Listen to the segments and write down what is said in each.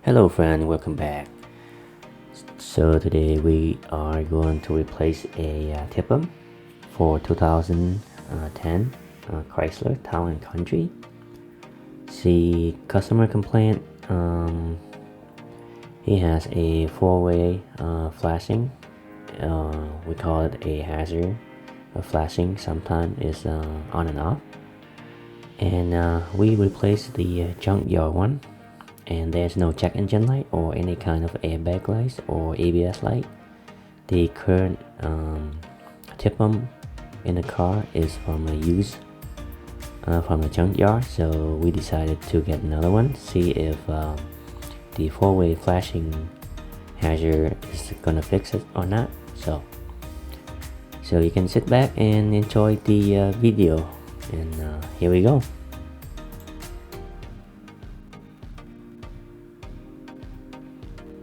Hello friend, welcome back. So today we are going to replace a TIPM for 2010 Chrysler Town and Country. See, customer complaint, he has a four-way flashing. We call it a hazard flashing. Sometimes it's on and off. And we replaced the junkyard one. And there's no check engine light or any kind of airbag lights or ABS light. The current TIPM in the car is from a used from a junkyard, so we decided to get another one, see if the four-way flashing hazard is gonna fix it or not. So you can sit back and enjoy the video, and here we go.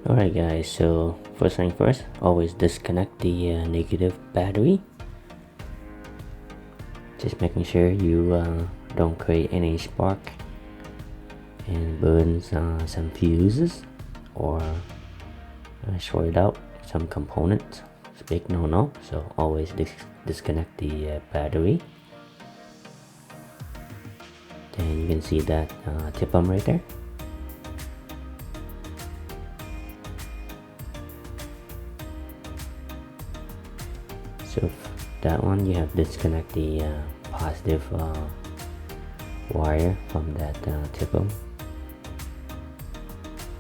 Alright guys, so first thing first, always disconnect the negative battery. Just making sure you don't create any spark and burn some fuses or short out some components. It's a big no-no, so always disconnect the battery. Then you can see that TIPM right there. So that one, you have to disconnect the positive wire from that TIPM.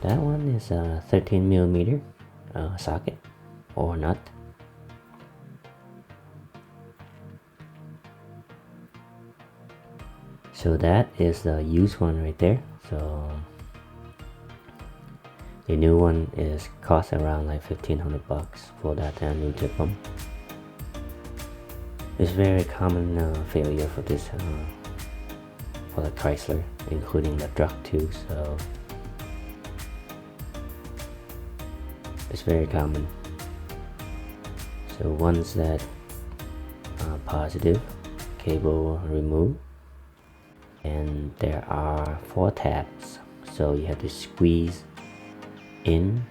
That one is a 13mm socket or nut. So that is the used one right there. So the new one is cost around like $1,500 for that new TIPM. It's very common failure for this for the Chrysler, including the truck too. So it's very common. So once that positive cable removed, and there are 4 tabs, so you have to squeeze in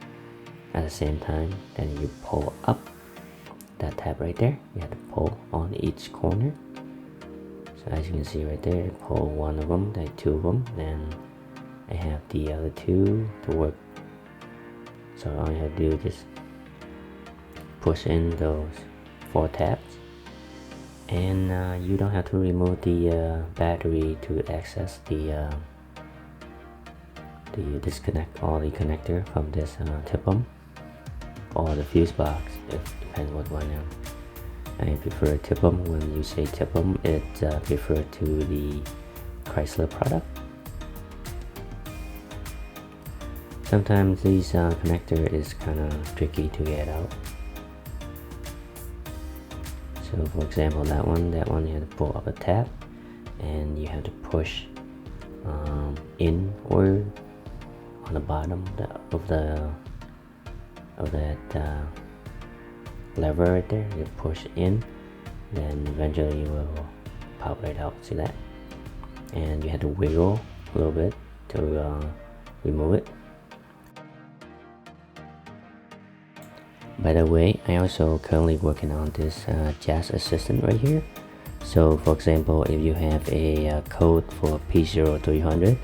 at the same time, then you pull up that tab right there. You have to pull on each corner. So as you can see right there, pull one of them, then 2 of them, then I have the other 2 to work. So all you have to do is just push in those 4 tabs, and you don't have to remove the battery to access the disconnect all the connector from this TIPM or the fuse box. It depends what one. I prefer TIPM. When you say TIPM, it refers to the Chrysler product. Sometimes these connector is kind of tricky to get out. So for example, that one you have to pull up a tab, and you have to push inward on the bottom of that lever right there. You push in, then eventually you will pop right out. See that? And you have to wiggle a little bit to remove it. By the way, I also currently working on this Jazz Assistant right here. So for example, if you have a code for P0300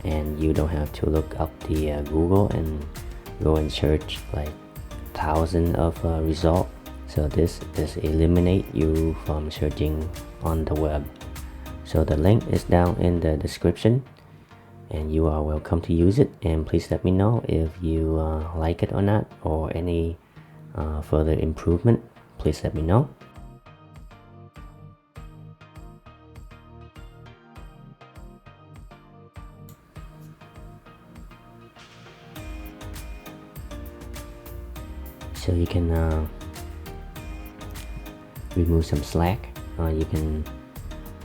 and you don't have to look up the Google and go and search like thousands of results, so this eliminate you from searching on the web. So the link is down in the description, and you are welcome to use it. And please let me know if you like it or not, or any further improvement. Please let me know. So you can remove some slack. You can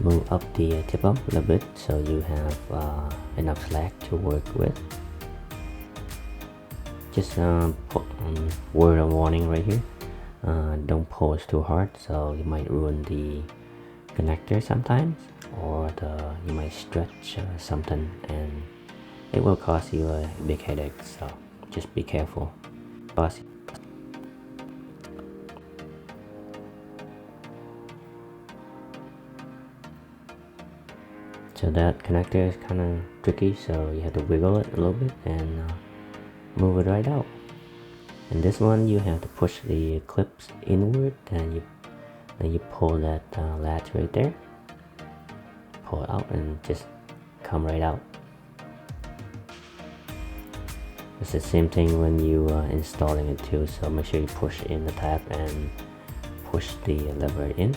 move up the TIPM a little bit, so you have enough slack to work with. Just put word of warning right here. Don't push too hard, so you might ruin the connector sometimes, or you might stretch something and it will cause you a big headache, so just be careful. So that connector is kind of tricky, so you have to wiggle it a little bit and move it right out. And this one you have to push the clips inward, and you pull that latch right there, pull it out and just come right out. It's the same thing when you installing it too, so make sure you push in the tab and push the lever in.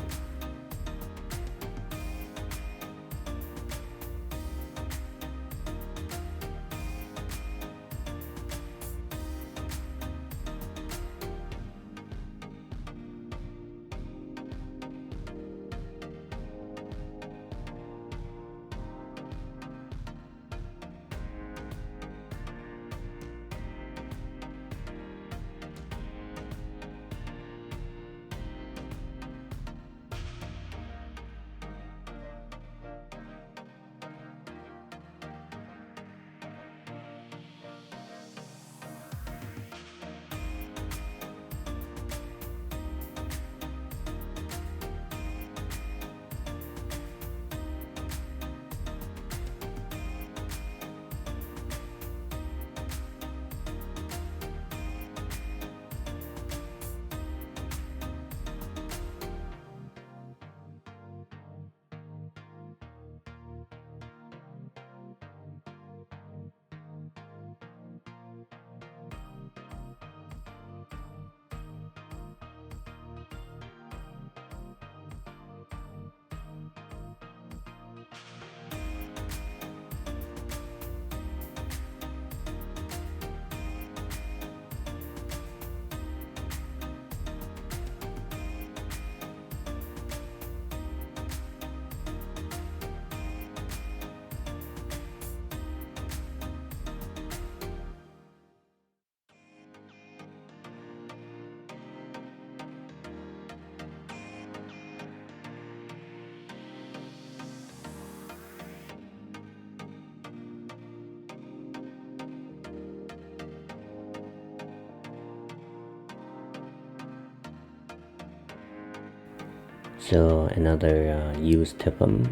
So another used TIPM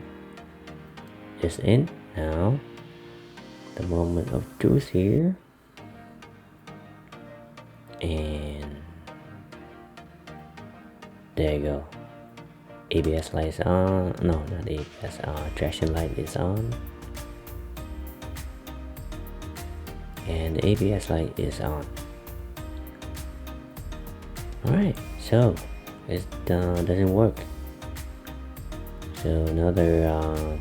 is in now. The moment of truth here, and there you go. ABS light is on. No, not ABS. Traction light is on, and the ABS light is on. Alright, so it doesn't work. So another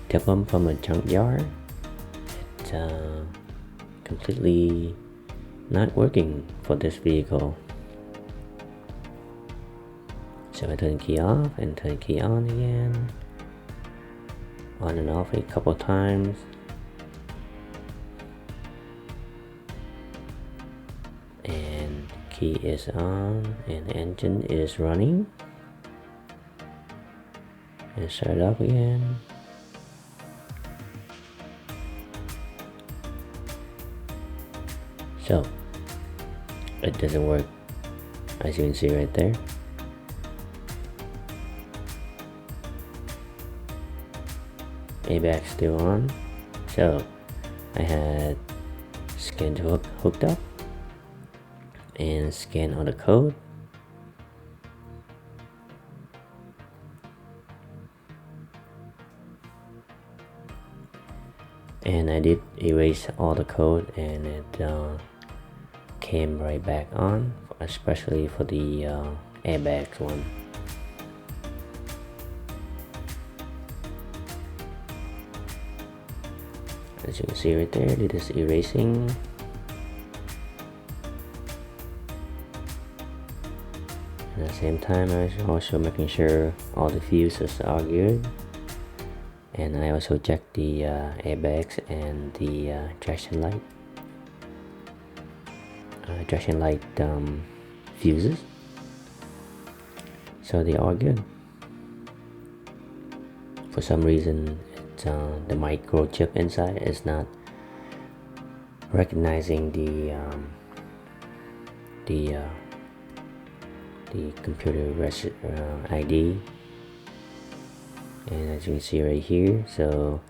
TIPM from a junkyard. It's completely not working for this vehicle. So I turn the key off and turn the key on again, on and off a couple times. And key is on and the engine is running. And start up again. So it doesn't work, as you can see right there. ABAC still on. So I had scan to hooked up and scan all the code. And I did erase all the code, and it came right back on, especially for the airbags one. As you can see right there, it is erasing. At the same time, I was also making sure all the fuses are good. And I also checked the airbags and the traction light fuses, so they are good. For some reason, the microchip inside is not recognizing the computer ID, and as you can see right here, so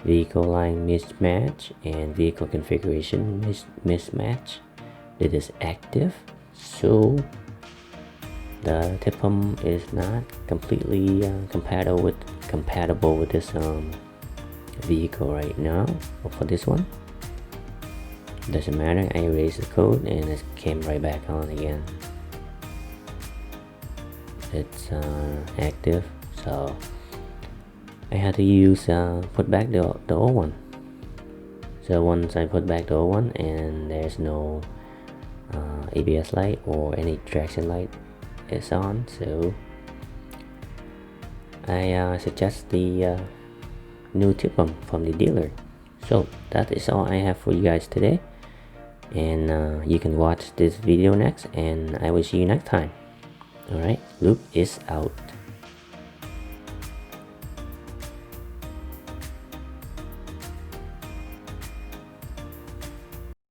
vehicle line mismatch and vehicle configuration mismatch, it is active, so the TIPM is not completely compatible with this vehicle right now. But for this one, doesn't matter, I erased the code and it came right back on again. It's active, so I had to use put back the old one. So once I put back the old one and there's no ABS light or any traction light is on, so I suggest the new TIPM from the dealer. So that is all I have for you guys today, and you can watch this video next, and I will see you next time. Alright, Luke is out.